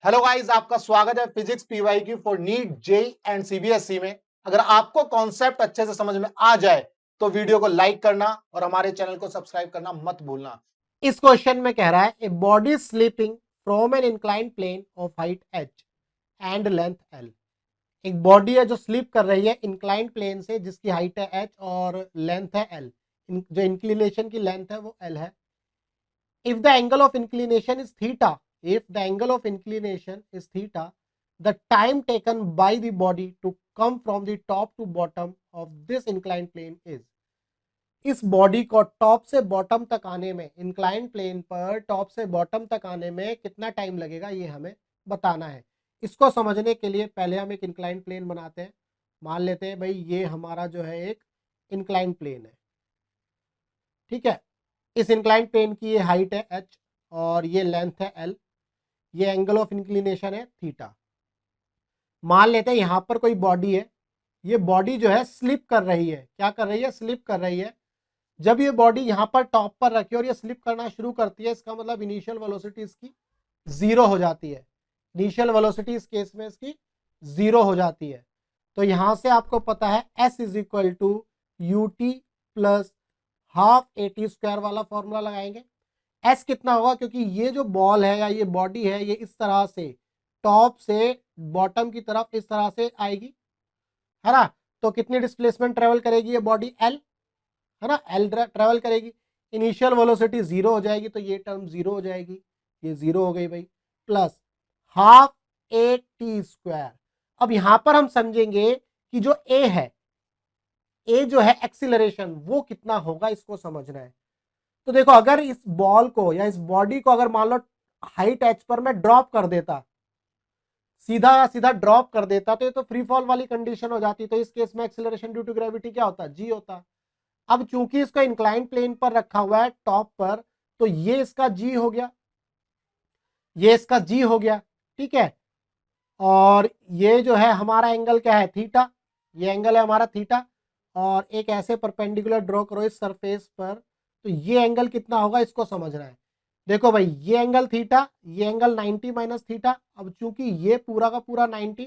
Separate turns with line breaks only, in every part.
Hello guys, आपका स्वागत है फिजिक्स पीवाई की for NEET JEE and CBSE में। अगर आपको कॉन्सेप्ट अच्छे से समझ में आ जाए तो वीडियो को लाइक करना और हमारे चैनल को सब्सक्राइब करना मत भूलना। इस क्वेश्चन में कह रहा है a body sleeping from an inclined plane of height h and length l। एक बॉडी है जो स्लीप कर रही है इंक्लाइंड प्लेन से जिसकी हाइट है h और लेंथ है l। जो इंक्लिनेशन की लेंथ है वो l है। If the angle of inclination is theta, if the angle of inclination is theta, the time taken by the body to come from the top to bottom of this inclined plane is। इस body को top से bottom तक आने में, inclined plane पर top से bottom तक आने में कितना टाइम लगेगा ये हमें बताना है। इसको समझने के लिए पहले हम एक इंक्लाइंड प्लेन बनाते हैं। मान लेते हैं भाई ये हमारा जो है एक इंक्लाइंड प्लेन है, ठीक है। इस इंक्लाइंड प्लेन की ये हाइट है h और ये लेंथ है l, ये एंगल ऑफ इंक्लिनेशन है थीटा। मान लेते हैं यहां पर कोई बॉडी है, ये बॉडी जो है स्लिप कर रही है। क्या कर रही है? स्लिप कर रही है। जब ये बॉडी यहां पर टॉप पर रखी और ये स्लिप करना शुरू करती है, इसका मतलब इनिशियल वेलोसिटी इसकी जीरो हो जाती है। इनिशियल वेलोसिटी इस केस में इसकी जीरो हो जाती है। तो यहां से आपको पता है s is equal to U T plus half A T square वाला फॉर्मूला लगाएंगे। s कितना होगा? क्योंकि ये जो बॉल है या ये बॉडी है ये इस तरह से टॉप से बॉटम की तरफ इस तरह से आएगी, है ना। तो कितनी डिस्प्लेसमेंट ट्रेवल करेगी ये बॉडी? l, है ना, l ट्रेवल करेगी। इनिशियल वेलोसिटी जीरो हो जाएगी तो ये टर्म जीरो हो जाएगी, ये जीरो हो गई भाई, plus half A T square. अब यहां पर हम समझेंगे कि जो a है, a जो है एक्सीलरेशन, वो कितना होगा इसको समझना है। तो देखो, अगर इस बॉल को या इस बॉडी को अगर मान लो हाइट h पर मैं ड्रॉप कर देता, सीधा सीधा ड्रॉप कर देता, तो ये तो फ्री फॉल वाली कंडीशन हो जाती। तो इस केस में एक्सीलरेशन ड्यू टू ग्रेविटी क्या होता? g होता। अब चूंकि इसको इंक्लाइन प्लेन पर रखा हुआ है टॉप पर, तो ये इसका g हो गया, ये इसका g हो गया, ठीक है। और ये जो है हमारा एंगल क्या है? थीटा। ये एंगल है हमारा थीटा। और एक ऐसे परपेंडिकुलर ड्रॉ करो इस सरफेस पर, तो ये एंगल कितना होगा इसको समझना है। देखो भाई, ये एंगल थीटा, ये एंगल 90 माइनस थीटा। अब चूंकि ये पूरा का पूरा 90,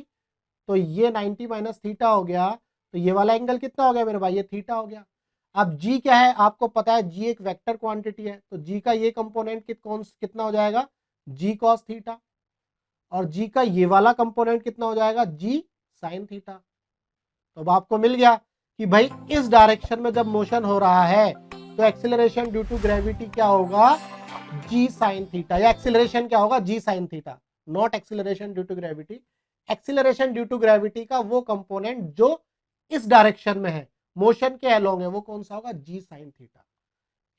तो ये 90 माइनस थीटा हो गया, तो ये वाला एंगल कितना हो गया मेरे भाई? ये थीटा हो गया। अब g क्या है? आपको पता है g एक वेक्टर क्वांटिटी है, तो g का ये कंपोनेंट कितना हो जाएगा? g cos theta. और g का ये वाला कंपोनेंट कितना हो जाएगा? g sin theta. तो अब आपको मिल गया कि भाई इस डायरेक्शन में जब मोशन हो रहा है तो एक्सीलरेशन ड्यू टू ग्रेविटी क्या होगा? g sin theta. या एक्सीलरेशन क्या होगा? g sin theta, not acceleration due to gravity. Acceleration due to gravity का वो कंपोनेंट जो इस डायरेक्शन में है, मोशन के अलोंग है, वो कौन सा होगा? g sin theta.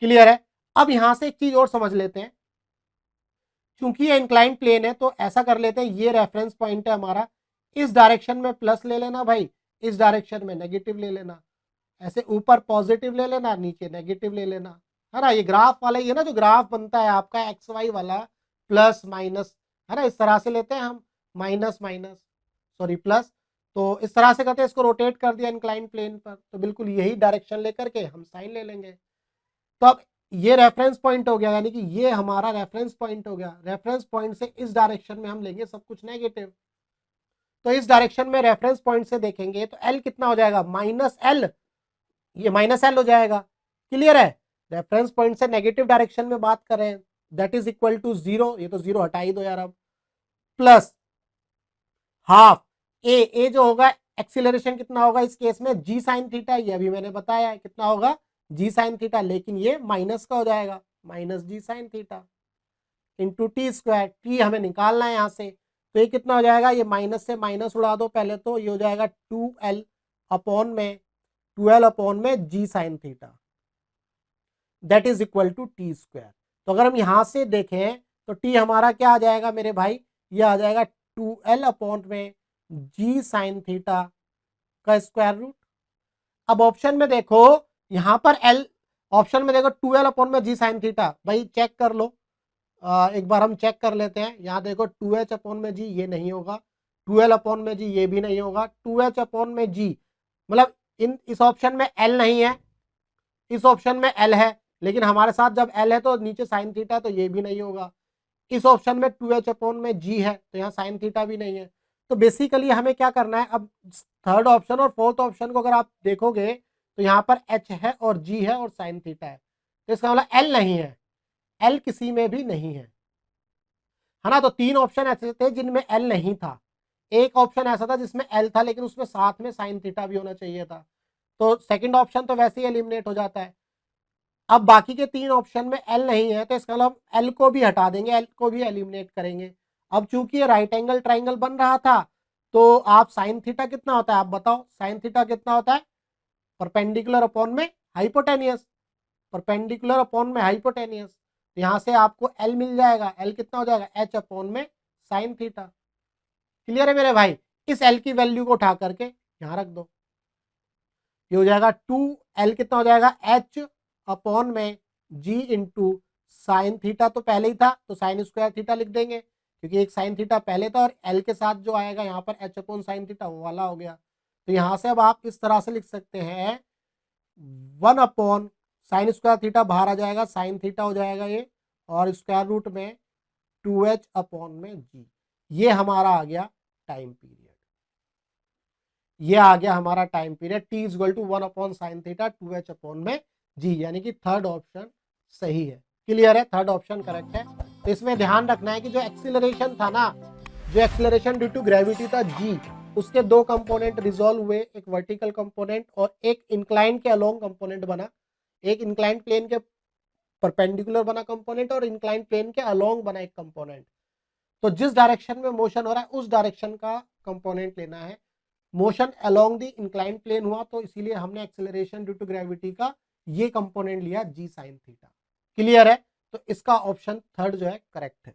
क्लियर है? अब यहां से एक चीज और समझ लेते हैं। क्योंकि ये इंक्लाइंड प्लेन है तो ऐसा कर लेते हैं, ये रेफरेंस पॉइंट है हमारा, इस डायरेक्शन में प्लस ले लेना भाई, इस डायरेक्शन में नेगेटिव ले लेना। ऐसे ऊपर पॉजिटिव ले लेना, नीचे नेगेटिव ले लेना, है ना। ये ग्राफ वाला ही है ना, जो ग्राफ बनता है आपका एक्स वाई वाला, प्लस माइनस, है ना। इस तरह से लेते हैं हम, माइनस माइनस, सॉरी प्लस। तो इस तरह से करते हैं, इसको रोटेट कर दिया इंक्लाइंड प्लेन पर, तो बिल्कुल यही डायरेक्शन लेकर के हम साइन ले लेंगे। तो अब ये रेफरेंस पॉइंट हो गया, यानी कि ये हमारा रेफरेंस पॉइंट हो गया। रेफरेंस पॉइंट से इस डायरेक्शन में हम लेंगे सब कुछ नेगेटिव, तो इस डायरेक्शन में रेफरेंस पॉइंट से देखेंगे तो एल कितना हो जाएगा? माइनस एल, ये माइनस एल हो जाएगा। क्लियर है? रेफरेंस पॉइंट से नेगेटिव डायरेक्शन में बात करें, that is equal to zero. ये तो जीरो हटा ही दो यार अब, प्लस हाफ ए जो होगा एक्सीलरेशन कितना होगा इस केस में? G sine theta. ये अभी मैंने बताया है कितना होगा? जी साइन थीटा, लेकिन ये माइनस का हो जाएगा, minus G sine theta into T square. T हमें निकालना है यहाँ से, तो ये कितना हो जाएगा? ये माइनस से माइनस उड़ा दो पहले, तो ये हो जाएगा 2l अपॉन में G sine theta, that is equal to T square. तो अगर हम यहां से देखें तो टी हमारा क्या आ जाएगा मेरे भाई? ये आ जाएगा 2l अपॉन में जी साइन थीटा का स्क्वायर रूट। अब ऑप्शन में देखो, यहां पर l, ऑप्शन में देखो 2l अपॉन में जी साइन थीटा। भाई चेक कर लो, एक बार हम चेक कर लेते हैं। यहाँ देखो 2h अपॉन में जी, ये नहीं होगा। 2l अपॉन में जी, ये भी नहीं होगा। 2h अपॉन में जी, मतलब इस ऑप्शन में l नहीं है, इस ऑप्शन में l है, लेकिन हमारे साथ जब l है तो नीचे साइन थीटा, तो ये भी नहीं होगा।
इस ऑप्शन में 2h अपॉन में g है, तो यहाँ साइन थीटा भी नहीं है। तो बेसिकली हमें क्या करना है, अब थर्ड ऑप्शन और फोर्थ ऑप्शन को अगर आप देखोगे तो यहाँ पर h है और g है और साइन थीटा है, तो इसका मतलब l नहीं है, l किसी में भी नहीं है ना। तो 3 ऑप्शन ऐसे थे जिनमें l नहीं था, एक ऑप्शन ऐसा था जिसमें l था लेकिन उसमें साथ में साइन थीटा भी होना चाहिए था, तो सेकंड ऑप्शन तो वैसे ही एलिमिनेट हो जाता है। अब बाकी के 3 ऑप्शन में l नहीं है, तो इसका मतलब l को भी हटा देंगे, l को भी एलिमिनेट करेंगे। अब चूंकि ये राइट एंगल ट्राइंगल बन रहा था, तो आप साइन थीटा कितना होता है आप बताओ, साइन थीटा कितना होता है, परपेंडिकुलर अपॉन में हाइपोटेनियस, परपेंडिकुलर अपॉन में हाइपोटेनियस, तो यहां से आपको l मिल जाएगा, l कितना हो जाएगा, h अपॉन में साइन थीटा। क्लियर है मेरे भाई, इस l की वैल्यू को उठा करके यहां रख दो, ये हो जाएगा 2l कितना हो जाएगा, h अपॉन में g इंटू साइन थीटा तो पहले ही था, तो साइन स्क्वायर थीटा लिख देंगे क्योंकि एक साइन थीटा पहले था, और l के साथ जो आएगा यहाँ पर h अपॉन साइन थीटा वो वाला हो गया। तो यहां से अब आप इस तरह से लिख सकते हैं 1 अपॉन साइन स्क्वायर थीटा बाहर आ जाएगा, साइन थीटा हो जाएगा ये, और स्क्वायर रूट में 2h अपॉन में g, ये हमारा आ गया टाइम पीरियड, ये आ गया हमारा time period t is equal to 1 upon sine theta 2h upon में g, यानी कि थर्ड ऑप्शन सही है। क्लियर है, थर्ड ऑप्शन करेक्ट है। तो इसमें ध्यान रखना है कि जो एक्सीलरेशन था ना, जो एक्सीलरेशन ड्यू टू ग्रेविटी था g, उसके 2 कंपोनेंट रिजॉल्व हुए, एक वर्टिकल कंपोनेंट और एक इंक्लाइन के अलोंग कंपोनेंट बना, एक इंक्लाइन प्लेन के परपेंडिकुलर बना कंपोनेंट और इंक्लाइन प्लेन के अलोंग बना एक कंपोनेंट। तो जिस डायरेक्शन में मोशन हो रहा है उस डायरेक्शन का कंपोनेंट लेना है, motion along the incline plane हुआ तो इसीलिए हमने एक्सेलरेशन ड्यू टू ग्रेविटी का ये कंपोनेंट लिया g sin थीटा। क्लियर है, तो इसका ऑप्शन थर्ड जो है करेक्ट है।